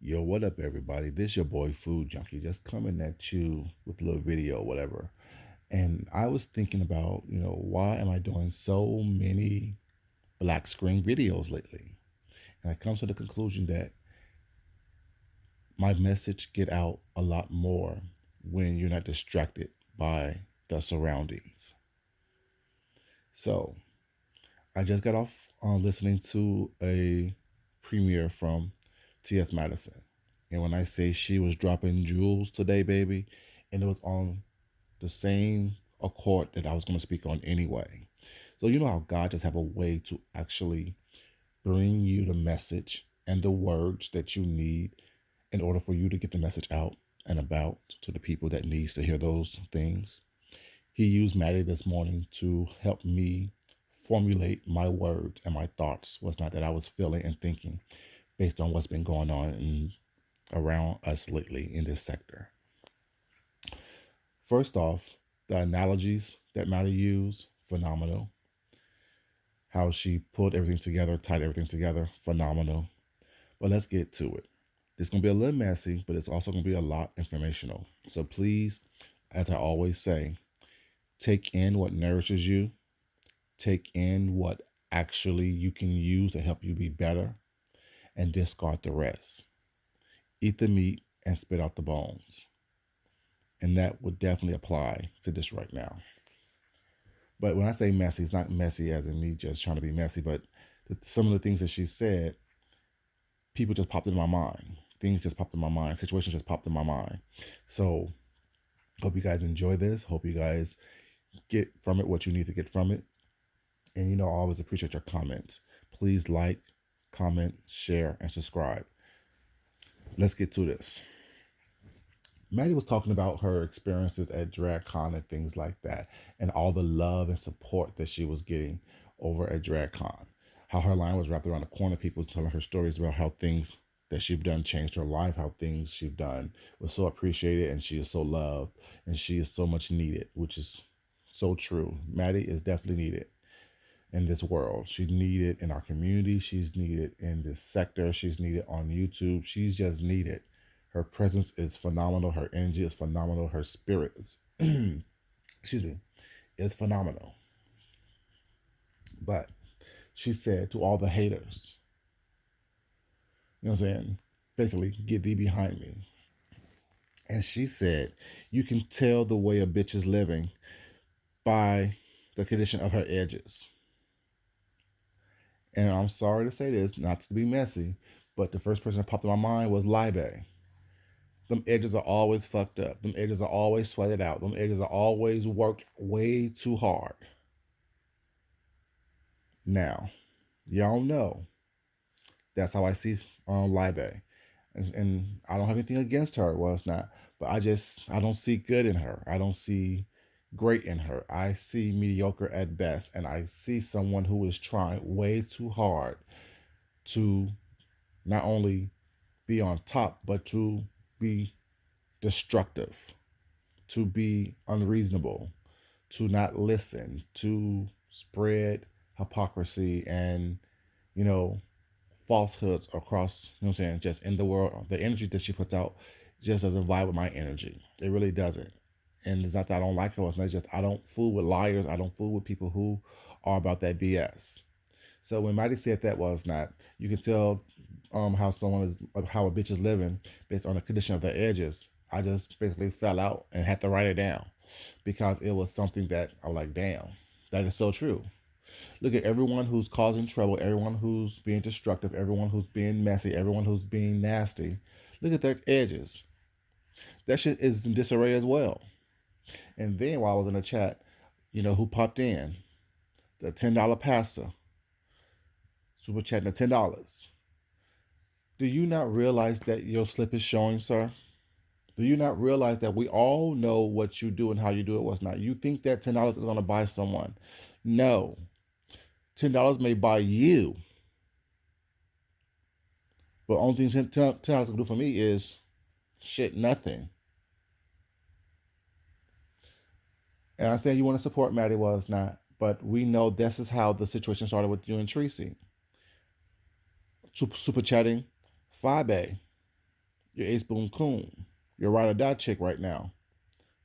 Yo, what up, everybody? This your boy Food Junkie, just coming at you with a little video, whatever. And I was thinking about, why am I doing so many black screen videos lately? And I come to the conclusion that my message get out a lot more when you're not distracted by the surroundings. So I just got off listening to a premiere from TS Madison. And when I say she was dropping jewels today, baby, and it was on the same accord that I was going to speak on anyway. So you know how God just have a way to actually bring you the message and the words that you need in order for you to get the message out and about to the people that needs to hear those things. He used Maddie this morning to help me formulate my words and my thoughts was not that I was feeling and thinking based on what's been going on around us lately in this sector. First off, the analogies that Maddie used, phenomenal. How she pulled everything together, tied everything together, phenomenal. But let's get to it. It's going to be a little messy, but it's also going to be a lot informational. So please, as I always say, take in what nourishes you, take in what actually you can use to help you be better, and discard the rest. Eat the meat and spit out the bones. And that would definitely apply to this right now. But when I say messy, it's not messy as in me just trying to be messy, but some of the things that she said, people just popped in my mind. Things just popped in my mind. Situations just popped in my mind. So hope you guys enjoy this. Hope you guys get from it what you need to get from it. And I always appreciate your comments. Please like, comment, share, and subscribe. Let's get to this. Maddie was talking about her experiences at DragCon and things like that, and all the love and support that she was getting over at DragCon. How her line was wrapped around the corner, people telling her stories about how things that she've done changed her life, how things she've done was so appreciated, and she is so loved, and she is so much needed, which is so true. Maddie is definitely needed in this world. She's needed in our community. She's needed in this sector. She's needed on YouTube. She's just needed. Her presence is phenomenal. Her energy is phenomenal. Her spirit is, excuse me, is phenomenal. But she said to all the haters, what I'm saying? Basically, get thee behind me. And she said, you can tell the way a bitch is living by the condition of her edges. And I'm sorry to say this, not to be messy, but the first person that popped in my mind was Libe. Them edges are always fucked up. Them edges are always sweated out. Them edges are always worked way too hard. Now, y'all know that's how I see Libe. And I don't have anything against her. Well, it's not. But I don't see good in her. I don't see great in her. I see mediocre at best. And I see someone who is trying way too hard to not only be on top, but to be destructive, to be unreasonable, to not listen, to spread hypocrisy and, falsehoods across, just in the world. The energy that she puts out just doesn't vibe with my energy. It really doesn't. And it's not that I don't like her. It's not just I don't fool with liars. I don't fool with people who are about that BS. So when Maddie said that was not, you can tell how a bitch is living based on the condition of their edges. I just basically fell out and had to write it down because it was something that I was like, damn, that is so true. Look at everyone who's causing trouble, everyone who's being destructive, everyone who's being messy, everyone who's being nasty. Look at their edges. That shit is in disarray as well. And then while I was in the chat, who popped in? The $10 pastor. Super chatting the $10. Do you not realize that your slip is showing, sir? Do you not realize that we all know what you do and how you do it, what's not? You think that $10 is going to buy someone. No. $10 may buy you. But only thing $10 can do for me is shit, nothing. And I understand you want to support Maddie, was not. But we know this is how the situation started with you and Tracy. Super chatting, Fabe. Your ace boon coon. Your ride or die chick right now.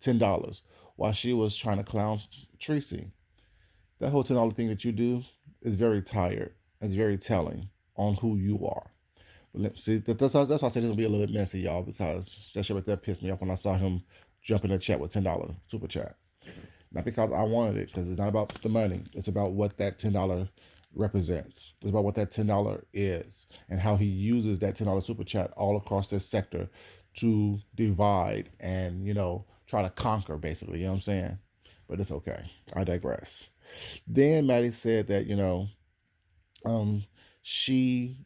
$10. While she was trying to clown Tracy. That whole $10 thing that you do is very tired. It's very telling on who you are. But see, that's why I said it's gonna be a little bit messy, y'all, because that shit right there pissed me off when I saw him jump in the chat with $10 super chat. Not because I wanted it, because it's not about the money. It's about what that $10 represents. It's about what that $10 is and how he uses that $10 super chat all across this sector to divide and, try to conquer, basically. You know what I'm saying? But it's okay. I digress. Then Maddie said that, she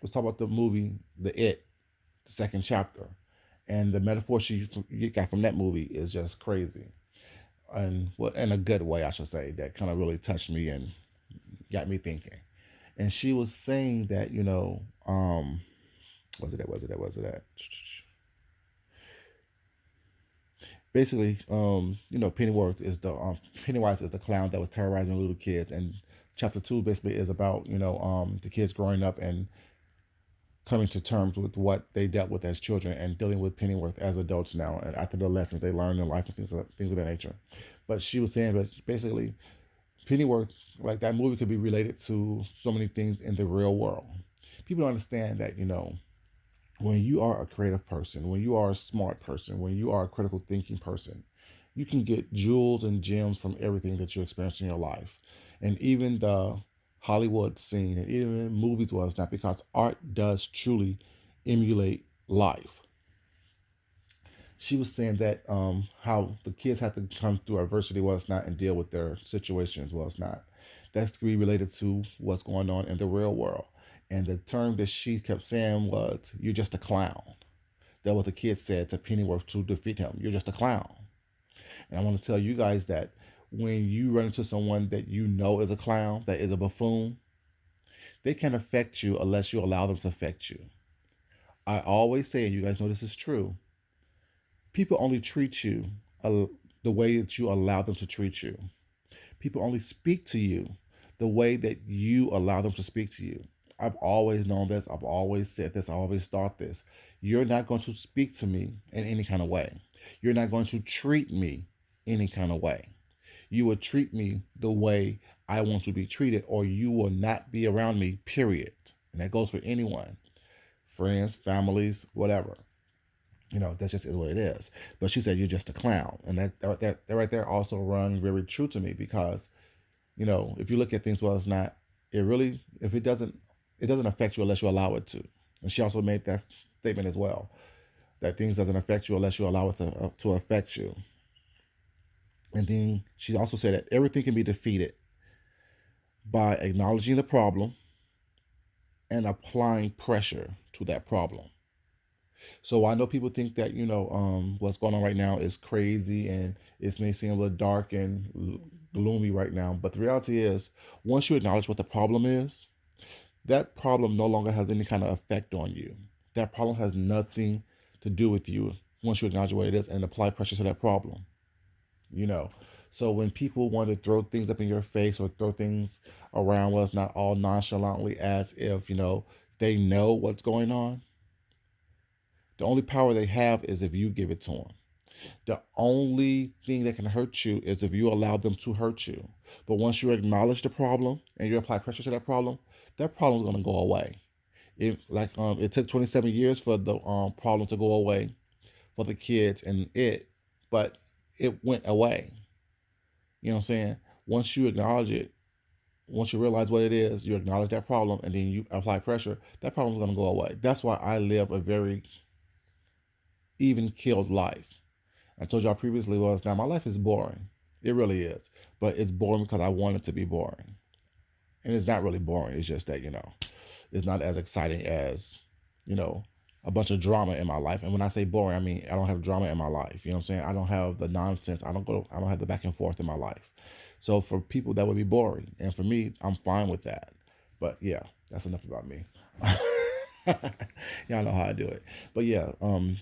was talking about the movie The It, the second chapter. And the metaphor she got from that movie is just crazy. And well, in a good way, I should say, that kind of really touched me and got me thinking. And she was saying that, was it at? Basically, Pennywise is the clown that was terrorizing little kids, and chapter two basically is about the kids growing up and coming to terms with what they dealt with as children and dealing with Pennyworth as adults now, and after the lessons they learned in life and things of that nature. But she was saying that basically Pennyworth, like that movie, could be related to so many things in the real world. People don't understand that when you are a creative person, when you are a smart person, when you are a critical thinking person, you can get jewels and gems from everything that you experience in your life. And even the Hollywood scene and even movies was not, because art does truly emulate life. She was saying that how the kids have to come through adversity was not and deal with their situations was not. That's to be related to what's going on in the real world. And the term that she kept saying was, "You're just a clown." That what the kid said to Pennyworth to defeat him. You're just a clown. And I want to tell you guys that when you run into someone that you know is a clown, that is a buffoon, they can affect you unless you allow them to affect you. I always say, and you guys know this is true, people only treat you the way that you allow them to treat you. People only speak to you the way that you allow them to speak to you. I've always known this. I've always said this. I always thought this. You're not going to speak to me in any kind of way. You're not going to treat me any kind of way. You will treat me the way I want to be treated, or you will not be around me, period. And that goes for anyone, friends, families, whatever. That just is what it is. But she said, "You're just a clown." And that right there also rung very true to me, because, if you look at things, well, it's not, it really, if it doesn't affect you unless you allow it to. And she also made that statement as well, that things doesn't affect you unless you allow it to affect you. And then she also said that everything can be defeated by acknowledging the problem and applying pressure to that problem. So I know people think that what's going on right now is crazy and it may seem a little dark and gloomy right now, but the reality is, once you acknowledge what the problem is, that problem no longer has any kind of effect on you. That problem has nothing to do with you once you acknowledge what it is and apply pressure to that problem. So when people want to throw things up in your face or throw things around, well, it's not all nonchalantly as if they know what's going on. The only power they have is if you give it to them. The only thing that can hurt you is if you allow them to hurt you. But once you acknowledge the problem and you apply pressure to that problem is going to go away. It took 27 years for the problem to go away for the kids and but it went away. You know what I'm saying? Once you acknowledge it, once you realize what it is, you acknowledge that problem and then you apply pressure, that problem is going to go away. That's why I live a very even killed life. I told y'all previously, now my life is boring. It really is. But it's boring because I want it to be boring. And it's not really boring. It's just that, it's not as exciting as, a bunch of drama in my life. And when I say boring, I mean I don't have drama in my life. You know what I'm saying? I don't have the nonsense. I don't have the back and forth in my life. So for people that would be boring. And for me, I'm fine with that. But yeah, that's enough about me. Y'all know how I do it. But yeah,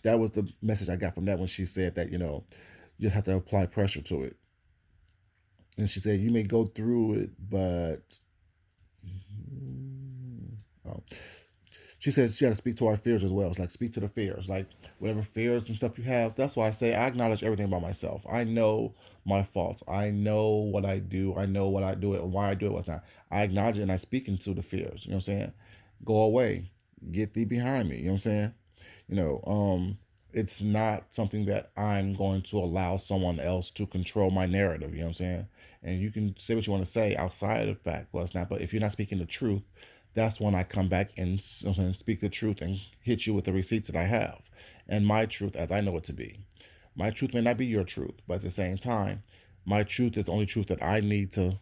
that was the message I got from that when she said that, you just have to apply pressure to it. And she said, you may go through it, but oh. she says she got to speak to our fears as well. It's like speak to the fears, like whatever fears and stuff you have. That's why I say I acknowledge everything about myself. I know my faults. I know what I do. I know what I do it and why I do it, what's not. I acknowledge it and I speak into the fears. You know what I'm saying? Go away. Get thee behind me. You know what I'm saying? You know, it's not something that I'm going to allow someone else to control my narrative. You know what I'm saying? And you can say what you want to say outside of the fact, well, it's not. But if you're not speaking the truth, that's when I come back and, you know what I'm saying, speak the truth and hit you with the receipts that I have and my truth as I know it to be. My truth may not be your truth, but at the same time, my truth is the only truth that I need to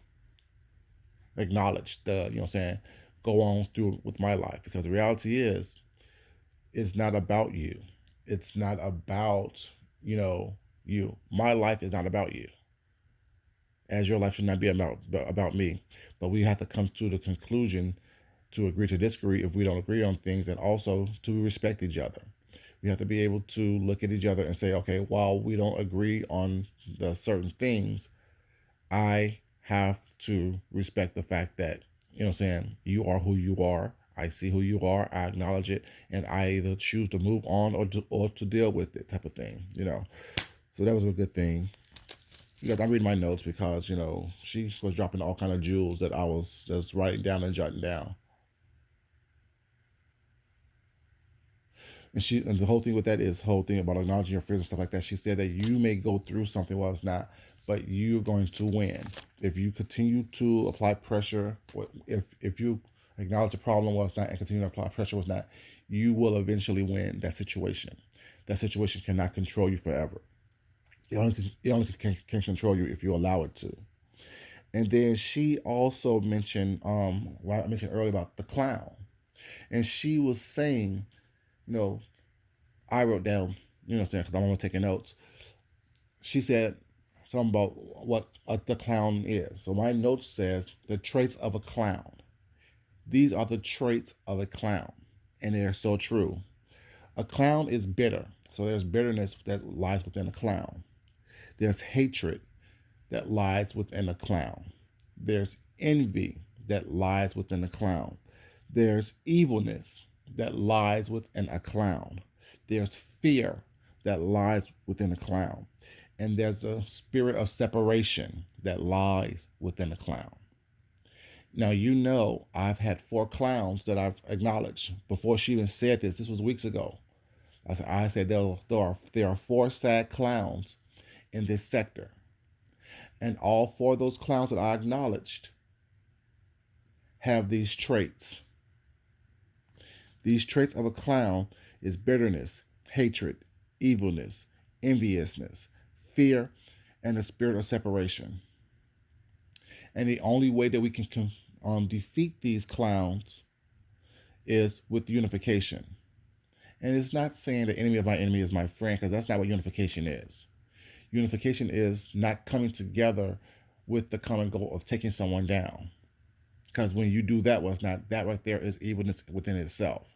acknowledge. The you know what I'm saying, go on through with my life, because the reality is it's not about you. It's not about, you. My life is not about you, as your life should not be about me. But we have to come to the conclusion to agree to disagree if we don't agree on things, and also to respect each other. We have to be able to look at each other and say, okay, while we don't agree on the certain things, I have to respect the fact that, you know what I'm saying, you are who you are. I see who you are. I acknowledge it. And I either choose to move on or to deal with it, type of thing. So that was a good thing. Because I'm reading my notes because, she was dropping all kind of jewels that I was just writing down and jotting down. And the whole thing with that is whole thing about acknowledging your fears and stuff like that. She said that you may go through something while it's not, but you're going to win if you continue to apply pressure. If you acknowledge the problem while it's not and continue to apply pressure while it's not, you will eventually win that situation. That situation cannot control you forever. It only can control you if you allow it to. And then she also mentioned, what I mentioned earlier about the clown, and she was saying, you know, I wrote down, what I'm saying, because I'm going to take notes. She said something about what the clown is. So my note says the traits of a clown. These are the traits of a clown, and they are so true. A clown is bitter, so there's bitterness that lies within a clown. There's hatred that lies within a clown. There's envy that lies within a clown. There's evilness that lies within a clown. There's fear that lies within a clown. And there's a spirit of separation that lies within a clown. Now, I've had 4 clowns that I've acknowledged. Before she even said this was weeks ago. I said there are 4 sad clowns in this sector. And all 4 of those clowns that I acknowledged have these traits. These traits of a clown is bitterness, hatred, evilness, enviousness, fear, and the spirit of separation. And the only way that we can defeat these clowns is with unification. And it's not saying the enemy of my enemy is my friend, because that's not what unification is. Unification is not coming together with the common goal of taking someone down. Because when you do that, well, it's not that right there is evilness within itself.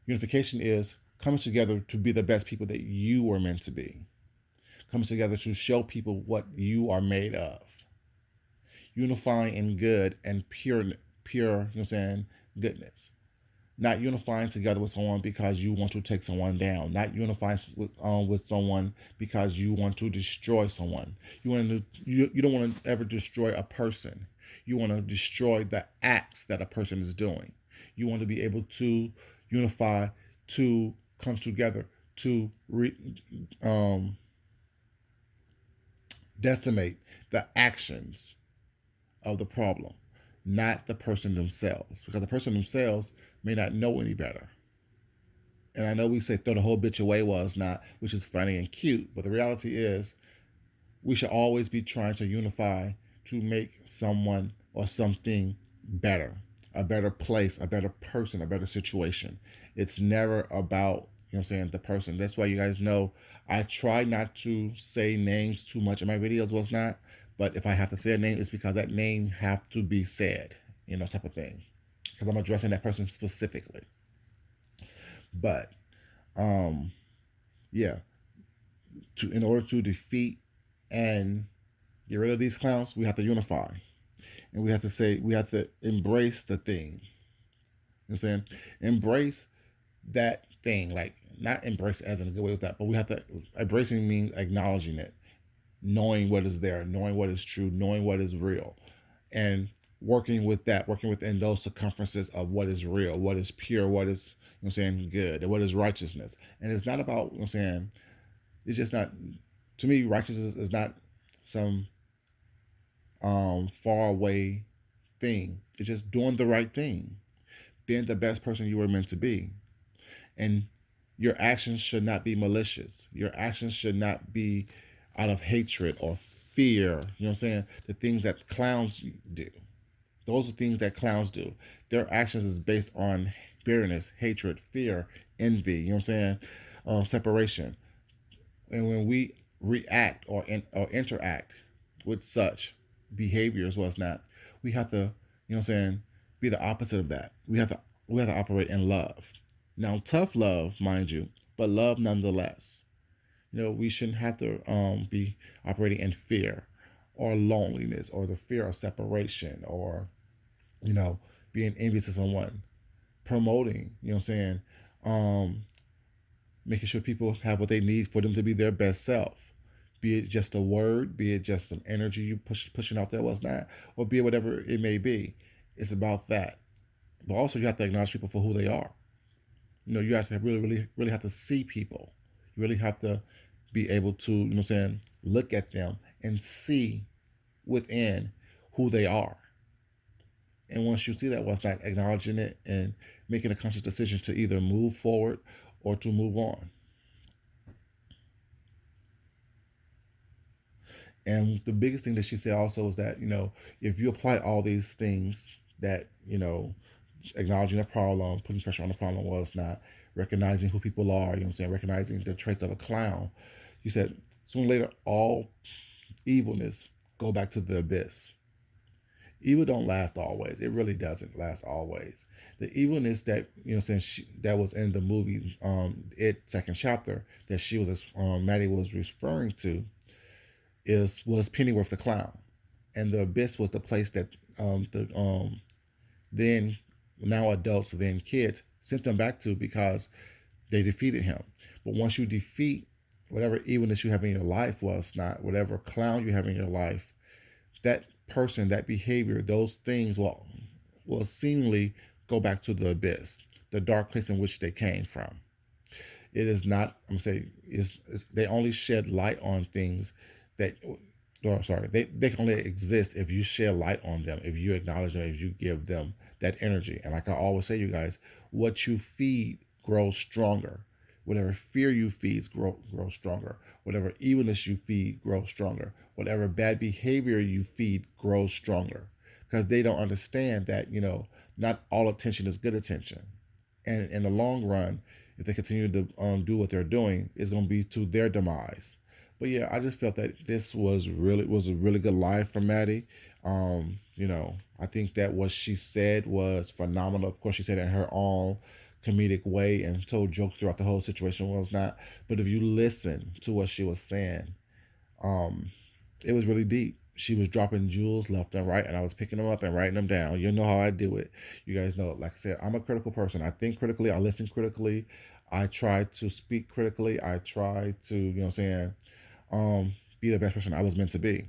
Unification is coming together to be the best people that you were meant to be. Coming together to show people what you are made of. Unifying in good and pure, you know what I'm saying, goodness. Not unifying together with someone because you want to take someone down. Not unifying with someone because you want to destroy someone. You don't want to ever destroy a person. You want to destroy the acts that a person is doing. You want to be able to unify, to come together, to decimate the actions of the problem, not the person themselves, because the person themselves may not know any better. And I know we say throw the whole bitch away, well, it's not, which is funny and cute, but the reality is we should always be trying to unify to make someone or something better, a better place, a better person, a better situation. It's never about, the person. That's why you guys know I try not to say names too much in my videos, was not. But if I have to say a name, it's because that name have to be said, type of thing. Because I'm addressing that person specifically. But yeah, in order to defeat and get rid of these clowns, we have to unify. And we have to embrace the thing. You know what I'm saying? Embrace that thing, like not embrace as in a good way with that, but we have to embracing means acknowledging it, knowing what is there, knowing what is true, knowing what is real, and working with that, working within those circumferences of what is real, what is pure, what is, you know what I'm saying, good, and what is righteousness. And it's not about, you know what I'm saying, it's just not, to me, righteousness is not some far away thing. It's just doing the right thing, being the best person you were meant to be. And your actions should not be malicious. Your actions should not be out of hatred or fear. You know what I'm saying? The things that clowns do. Those are things that clowns do. Their actions is based on bitterness, hatred, fear, envy. You know what I'm saying? Separation. And when we react or interact with such behaviors, what's not, we have to, you know what I'm saying, be the opposite of that. We have to operate in love. Now, tough love, mind you, but love nonetheless. We shouldn't have to be operating in fear or loneliness or the fear of separation or, you know, being envious of someone, promoting, you know what I'm saying, um, making sure people have what they need for them to be their best self. Be it just a word, be it just some energy you pushing out there, what's not, or be it whatever it may be. It's about that. But also you have to acknowledge people for who they are. You have to really have to see people. You really have to be able to, you know what I'm saying, look at them and see within who they are. And once you see that, what's not, acknowledging it and making a conscious decision to either move forward or to move on. And the biggest thing that she said also is that, if you apply all these things that, acknowledging the problem, putting pressure on the problem was not, recognizing who people are, you know what I'm saying, recognizing the traits of a clown. You said sooner or later all evilness go back to the abyss. Evil don't last always. It really doesn't last always. The evilness that, saying that was in the movie, it second chapter that she was, Maddie was referring to, was Pennyworth the clown, and the abyss was the place that the then now adults, then kids, sent them back to because they defeated him. But once you defeat whatever evilness you have in your life, was not whatever clown you have in your life, that person, that behavior, those things will seemingly go back to the abyss, the dark place in which they came from. It is not, I'm saying, they only shed light on things that, or sorry, they can only exist if you share light on them, if you acknowledge them, if you give them that energy. And like I always say, you guys, what you feed grows stronger. Whatever fear you feed grows stronger. Whatever evilness you feed grows stronger. Whatever bad behavior you feed grows stronger. Because they don't understand that, not all attention is good attention. And in the long run, if they continue to do what they're doing, it's going to be to their demise. But yeah, I just felt that this was a really good live from Maddie. I think that what she said was phenomenal. Of course, she said it in her own comedic way and told jokes throughout the whole situation, was not. But if you listen to what she was saying, um, it was really deep. She was dropping jewels left and right, and I was picking them up and writing them down. You know how I do it. You guys know, like I said, I'm a critical person. I think critically, I listen critically, I try to speak critically, I try to, be the best person I was meant to be.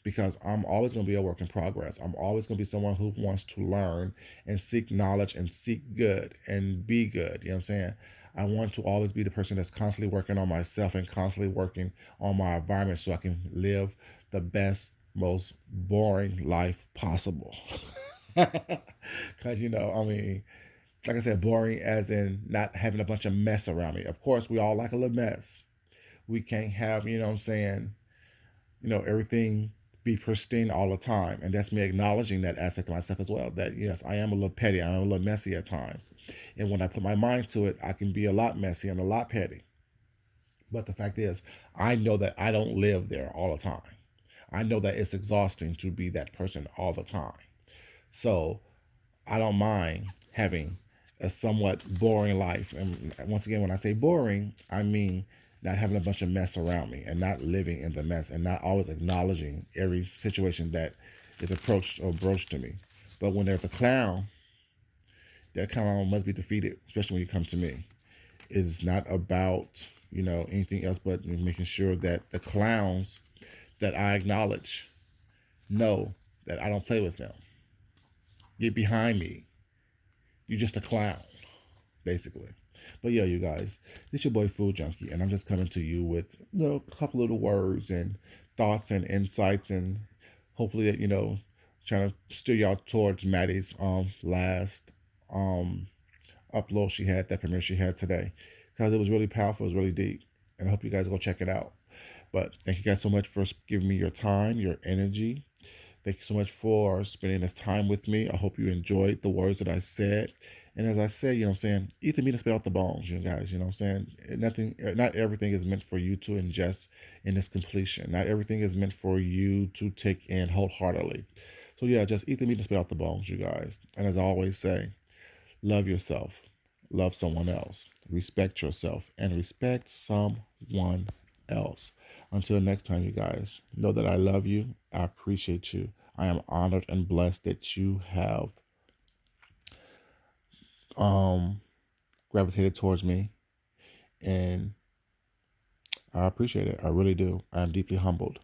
Because I'm always going to be a work in progress. I'm always going to be someone who wants to learn and seek knowledge and seek good and be good. You know what I'm saying? I want to always be the person that's constantly working on myself and constantly working on my environment so I can live the best, most boring life possible. Because, like I said, boring as in not having a bunch of mess around me. Of course, we all like a little mess. We can't have, what I'm saying, everything be pristine all the time. And that's me acknowledging that aspect of myself as well. That yes, I am a little petty. I am a little messy at times. And when I put my mind to it, I can be a lot messy and a lot petty. But the fact is, I know that I don't live there all the time. I know that it's exhausting to be that person all the time. So I don't mind having a somewhat boring life. And once again, when I say boring, I mean not having a bunch of mess around me and not living in the mess and not always acknowledging every situation that is approached or broached to me. But when there's a clown, that clown must be defeated, especially when you come to me. It's not about, anything else but making sure that the clowns that I acknowledge know that I don't play with them. Get behind me. You're just a clown, basically. But yeah, you guys, it's your boy Food Junkie, and I'm just coming to you with a couple little words and thoughts and insights, and hopefully that trying to steer y'all towards Maddie's last upload she had, that premiere she had today, because it was really powerful, it was really deep, and I hope you guys go check it out. But thank you guys so much for giving me your time, your energy. Thank you so much for spending this time with me. I hope you enjoyed the words that I said. And as I said, eat the meat and spit out the bones, you guys. You know what I'm saying? Not everything is meant for you to ingest in its completion. Not everything is meant for you to take in wholeheartedly. So yeah, just eat the meat and spit out the bones, you guys. And as I always say, love yourself, love someone else, respect yourself, and respect someone else. Until next time, you guys, know that I love you. I appreciate you. I am honored and blessed that you have gravitated towards me, and I appreciate it. I really do. I am deeply humbled.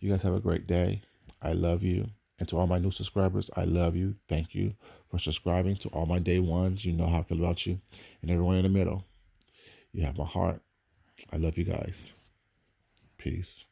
You guys have a great day. I love you. And to all my new subscribers, I love you. Thank you for subscribing. To all my day ones, you know how I feel about you. And everyone in the middle, you have my heart. I love you guys. Peace.